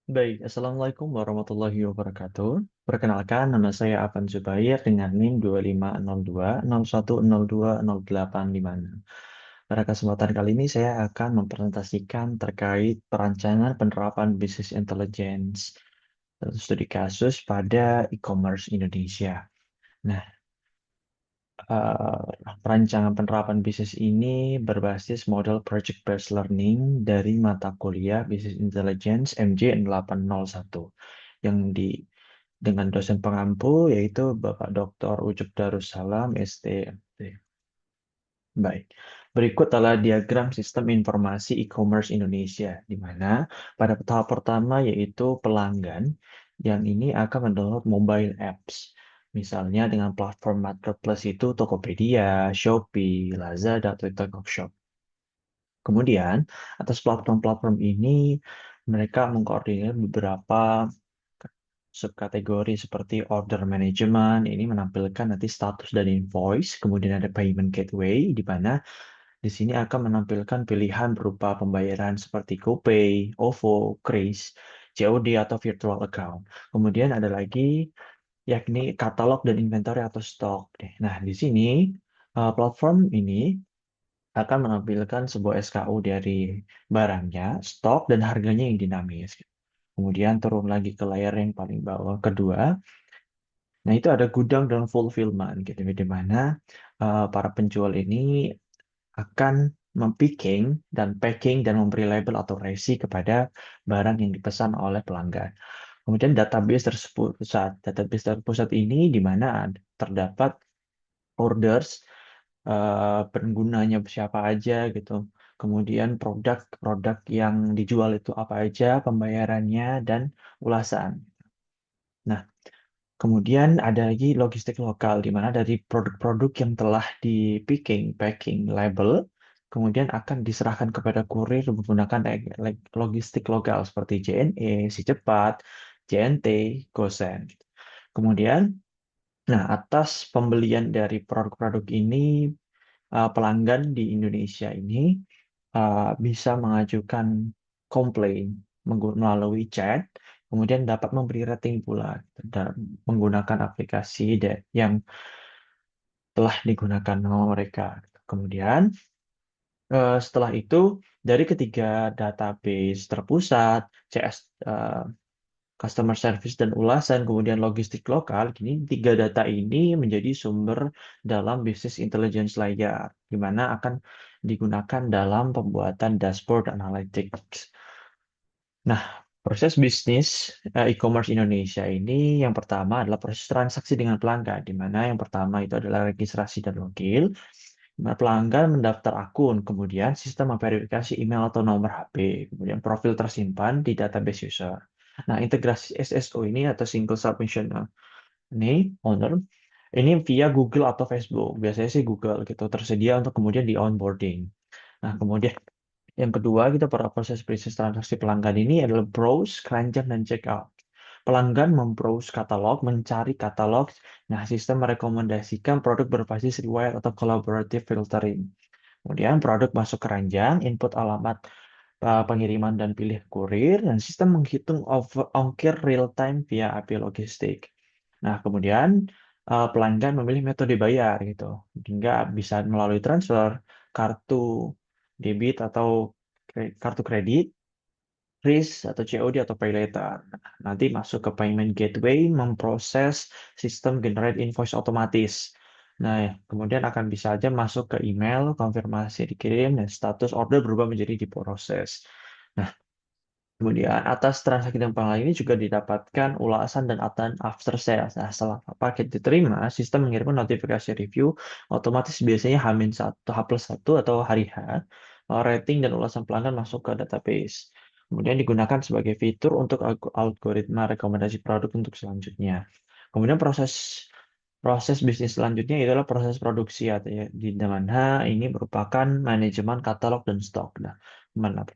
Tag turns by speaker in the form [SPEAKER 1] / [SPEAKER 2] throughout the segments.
[SPEAKER 1] Baik, Assalamualaikum warahmatullahi wabarakatuh. Perkenalkan, nama saya Afan Zubair dengan NIM 250201020856. Pada kesempatan kali ini saya akan mempresentasikan terkait perancangan penerapan bisnis intelligence dan studi kasus pada e-commerce Indonesia. Nah, perancangan penerapan bisnis ini berbasis model project-based learning dari mata kuliah Business Intelligence MJ801 yang dengan dosen pengampu yaitu Bapak Dr. Ucup Darussalam, ST. Baik, berikut adalah diagram sistem informasi e-commerce Indonesia, di mana pada tahap pertama yaitu pelanggan yang ini akan mendownload mobile apps. Misalnya dengan platform marketplace itu Tokopedia, Shopee, Lazada, atau TikTok Shop. Kemudian, atas platform-platform ini, mereka mengkoordinir beberapa subkategori seperti order management, ini menampilkan nanti status dan invoice, kemudian ada payment gateway, di mana di sini akan menampilkan pilihan berupa pembayaran seperti GoPay, OVO, Kris, COD, atau virtual account. Kemudian ada lagi yakni katalog dan inventory atau stok. Nah, di sini platform ini akan menampilkan sebuah SKU dari barangnya, stok, dan harganya yang dinamis. Kemudian turun lagi ke layar yang paling bawah kedua. Nah, itu ada gudang dan fulfillment gitu, di mana para penjual ini akan mempicking dan packing dan memberi label atau resi kepada barang yang dipesan oleh pelanggan. Kemudian database terpusat ini di mana terdapat orders, penggunanya siapa aja gitu. Kemudian produk-produk yang dijual itu apa aja, pembayarannya dan ulasan. Nah, kemudian ada lagi logistik lokal, di mana dari produk-produk yang telah di picking, packing, label, kemudian akan diserahkan kepada kurir menggunakan logistik lokal seperti JNE, Si Cepat, JNT, Gosen. Kemudian, nah atas pembelian dari produk-produk ini, pelanggan di Indonesia ini bisa mengajukan komplain melalui chat, kemudian dapat memberi rating pula dan menggunakan aplikasi yang telah digunakan sama mereka. Kemudian setelah itu dari ketiga database terpusat, CS, eh, customer service dan ulasan, kemudian logistik lokal, kini tiga data ini menjadi sumber dalam bisnis intelligence layer, di mana akan digunakan dalam pembuatan dashboard analytics. Nah, proses bisnis e-commerce Indonesia ini yang pertama adalah proses transaksi dengan pelanggan, di mana yang pertama itu adalah registrasi dan login, di mana pelanggan mendaftar akun, kemudian sistem memverifikasi email atau nomor HP, kemudian profil tersimpan di database user. Nah, integrasi SSO ini atau Single Submission ini, owner, ini via Google atau Facebook. Biasanya sih Google gitu, tersedia untuk kemudian di onboarding. Nah, kemudian yang kedua, kita pada proses bisnis transaksi pelanggan ini adalah browse, keranjang, dan check out. Pelanggan membrowse katalog, mencari katalog. Nah, sistem merekomendasikan produk berbasis riwayat atau collaborative filtering. Kemudian produk masuk keranjang, input alamat pengiriman dan pilih kurir, dan sistem menghitung ongkir real-time via API logistik. Nah, kemudian pelanggan memilih metode bayar gitu, hingga bisa melalui transfer, kartu debit atau kartu kredit, kris atau COD atau pay later. Nah, nanti masuk ke payment gateway, memproses sistem generate invoice otomatis. Nah, kemudian akan bisa aja masuk ke email, konfirmasi dikirim, dan status order berubah menjadi diproses. Nah, kemudian atas transaksi dan pengalaman ini juga didapatkan ulasan dan after sales. Nah, setelah paket diterima, sistem mengirimkan notifikasi review otomatis biasanya H-1, H+1 atau hari H. Rating dan ulasan pelanggan masuk ke database. Kemudian digunakan sebagai fitur untuk algoritma rekomendasi produk untuk selanjutnya. Kemudian proses proses bisnis selanjutnya adalah proses produksi atau ya, di mana ini merupakan manajemen katalog dan stok. Nah, mana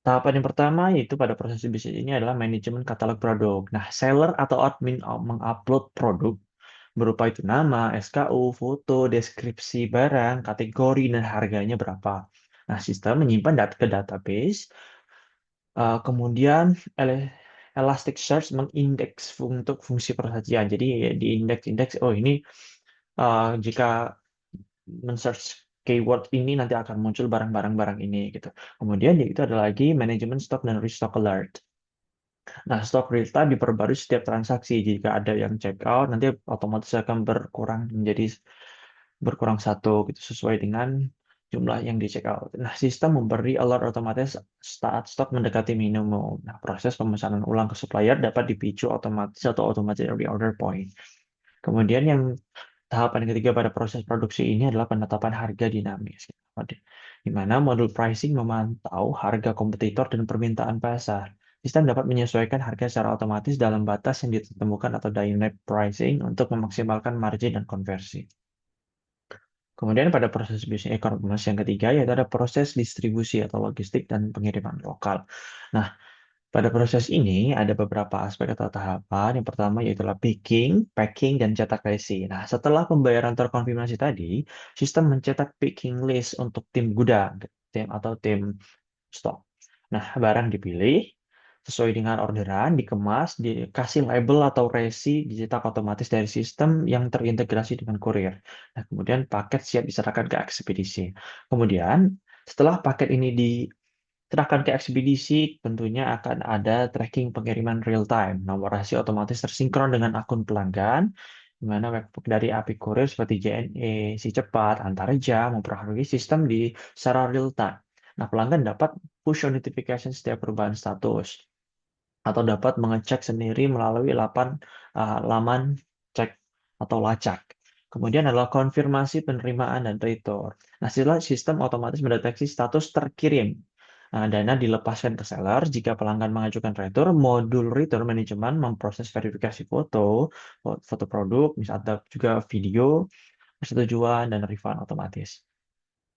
[SPEAKER 1] tahapan yang pertama yaitu pada proses bisnis ini adalah manajemen katalog produk. Nah, seller atau admin mengupload produk berupa itu nama, SKU, foto, deskripsi barang, kategori, dan harganya berapa. Nah, sistem menyimpan data ke database. Kemudian Elasticsearch mengindeks untuk fungsi persajian. Jadi di indeks-indeks, oh ini jika men-search keyword ini nanti akan muncul barang-barang ini gitu. Kemudian itu ada lagi manajemen stok dan restock alert. Nah, stok real time diperbarui setiap transaksi. Jika ada yang check out, nanti otomatis akan berkurang satu gitu sesuai dengan jumlah yang di check out. Nah, sistem memberi alert otomatis saat stok mendekati minimum. Nah, proses pemesanan ulang ke supplier dapat dipicu otomatis atau otomatis reorder point. Kemudian yang tahapan ketiga pada proses produksi ini adalah penetapan harga dinamis, di mana modul pricing memantau harga kompetitor dan permintaan pasar. Sistem dapat menyesuaikan harga secara otomatis dalam batas yang ditentukan atau dynamic pricing untuk memaksimalkan margin dan konversi. Kemudian pada proses bisnis e-commerce yang ketiga yaitu ada proses distribusi atau logistik dan pengiriman lokal. Nah, pada proses ini ada beberapa aspek atau tahapan. Yang pertama yaitu picking, packing, dan cetak resi. Nah, setelah pembayaran terkonfirmasi tadi, sistem mencetak picking list untuk tim gudang, tim stok. Nah, barang dipilih sesuai dengan orderan, dikemas, dikasih label atau resi, dicetak otomatis dari sistem yang terintegrasi dengan kurir. Nah, kemudian paket siap diserahkan ke ekspedisi. Kemudian, setelah paket ini diserahkan ke ekspedisi, tentunya akan ada tracking pengiriman real time. Nomor rahasia otomatis tersinkron dengan akun pelanggan, di mana webhook dari API kurir seperti JNE, si cepat, antar jam, mempengaruhi sistem secara real time. Nah, pelanggan dapat push notification setiap perubahan status atau dapat mengecek sendiri melalui laman cek atau lacak. Kemudian adalah konfirmasi penerimaan dan return. Nah, setelah sistem otomatis mendeteksi status terkirim. Nah, dana dilepaskan ke seller. Jika pelanggan mengajukan return, modul return manajemen memproses verifikasi foto produk, misalnya juga video, persetujuan, dan refund otomatis.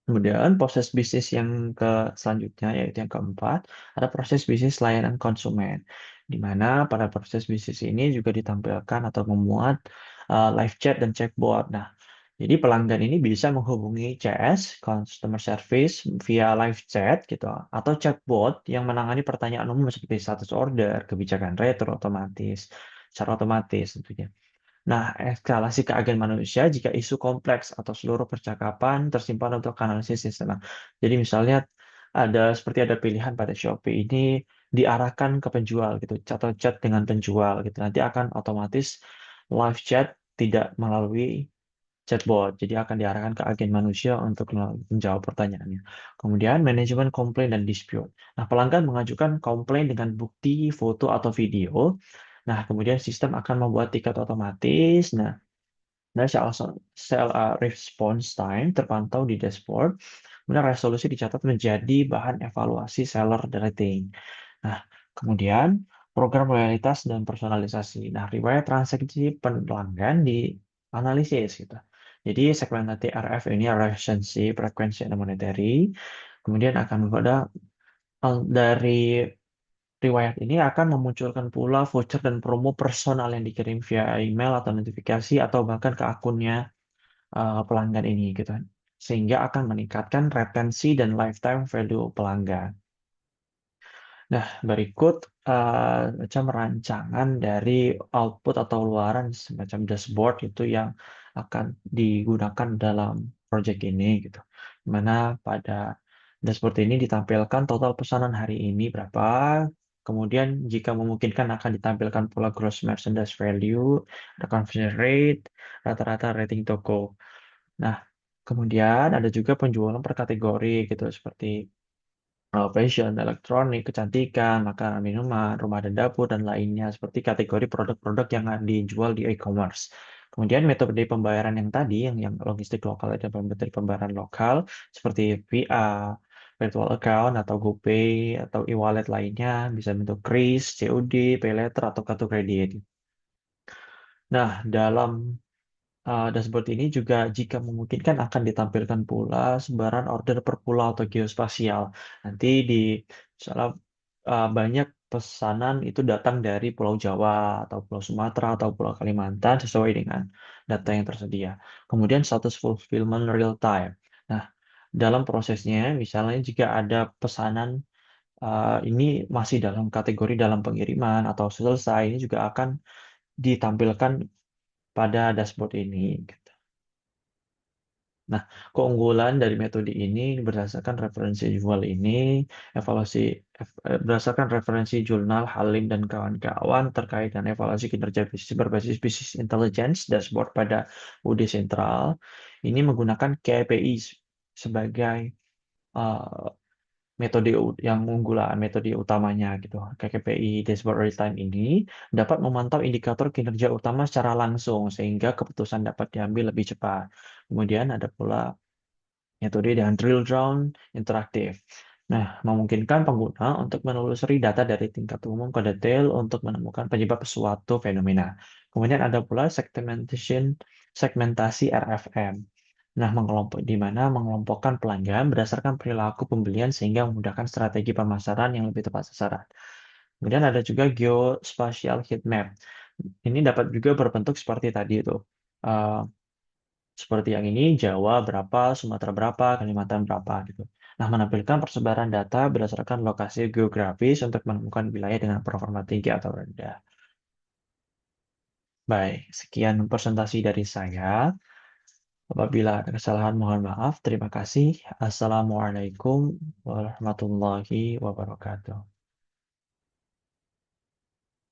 [SPEAKER 1] Kemudian proses bisnis yang selanjutnya yaitu yang keempat, ada proses bisnis layanan konsumen, di mana pada proses bisnis ini juga ditampilkan atau memuat live chat dan chatbot. Nah, jadi pelanggan ini bisa menghubungi CS, customer service via live chat gitu, atau chatbot yang menangani pertanyaan umum seperti status order, kebijakan retur otomatis, secara otomatis tentunya. Nah, eskalasi keagen manusia jika isu kompleks atau seluruh percakapan tersimpan untuk analisis sistem. Nah, jadi misalnya seperti ada pilihan pada Shopee ini diarahkan ke penjual gitu, atau chat dengan penjual gitu. Nanti akan otomatis live chat tidak melalui chatbot, jadi akan diarahkan ke agen manusia untuk menjawab pertanyaannya. Kemudian manajemen komplain dan dispute. Nah, pelanggan mengajukan komplain dengan bukti, foto atau video. Nah, kemudian sistem akan membuat tiket otomatis. Nah, dan response time terpantau di dashboard. Kemudian resolusi dicatat menjadi bahan evaluasi seller rating. Nah, kemudian program loyalitas dan personalisasi. Nah, riwayat transaksi pelanggan dianalisis gitu. Jadi segmentasi RF ini recency, frekuensi, dan monetary. Kemudian akan ada dari riwayat ini akan memunculkan pula voucher dan promo personal yang dikirim via email atau notifikasi atau bahkan ke akunnya pelanggan ini gitu. Sehingga akan meningkatkan retensi dan lifetime value pelanggan. Nah, berikut macam rancangan dari output atau luaran semacam dashboard itu yang akan digunakan dalam project ini gitu. Mana pada dashboard ini ditampilkan total pesanan hari ini berapa, kemudian jika memungkinkan akan ditampilkan pula gross merchandise value, ada conversion rate, rata-rata rating toko. Nah, kemudian ada juga penjualan per kategori gitu seperti fashion, elektronik, kecantikan, makanan, minuman, rumah dan dapur, dan lainnya, seperti kategori produk-produk yang dijual di e-commerce. Kemudian metode pembayaran yang tadi, yang logistik lokal dan metode pembayaran lokal, seperti VA, virtual account, atau GoPay, atau e-wallet lainnya, bisa bentuk KRIS, COD, PayLater, atau kartu kredit. Nah, dalam dashboard ini juga jika memungkinkan akan ditampilkan pula sebaran order per pulau atau geospasial. Nanti misalnya banyak pesanan itu datang dari Pulau Jawa atau Pulau Sumatera atau Pulau Kalimantan sesuai dengan data yang tersedia. Kemudian status fulfillment real time. Nah, dalam prosesnya misalnya jika ada pesanan ini masih dalam kategori dalam pengiriman atau selesai, ini juga akan ditampilkan pada dashboard ini, gitu. Nah, keunggulan dari metode ini berdasarkan referensi jurnal ini, evaluasi berdasarkan referensi jurnal Halim dan kawan-kawan terkait dengan evaluasi kinerja bisnis berbasis business intelligence dashboard pada UD Sentral, ini menggunakan KPI sebagai uh, metode yang unggulan, metode utamanya gitu. KPI Dashboard Real Time ini dapat memantau indikator kinerja utama secara langsung sehingga keputusan dapat diambil lebih cepat. Kemudian ada pula metode dengan drill down interaktif. Nah, memungkinkan pengguna untuk menelusuri data dari tingkat umum ke detail untuk menemukan penyebab suatu fenomena. Kemudian ada pula segmentasi RFM. Nah, di mana mengelompokkan pelanggan berdasarkan perilaku pembelian sehingga memudahkan strategi pemasaran yang lebih tepat sasaran. Kemudian ada juga geospatial heat map. Ini dapat juga berbentuk seperti tadi itu. Eh, Seperti yang ini, Jawa berapa, Sumatera berapa, Kalimantan berapa gitu. Nah, menampilkan persebaran data berdasarkan lokasi geografis untuk menemukan wilayah dengan performa tinggi atau rendah. Baik, sekian presentasi dari saya. Apabila ada kesalahan, mohon maaf. Terima kasih. Assalamualaikum warahmatullahi wabarakatuh.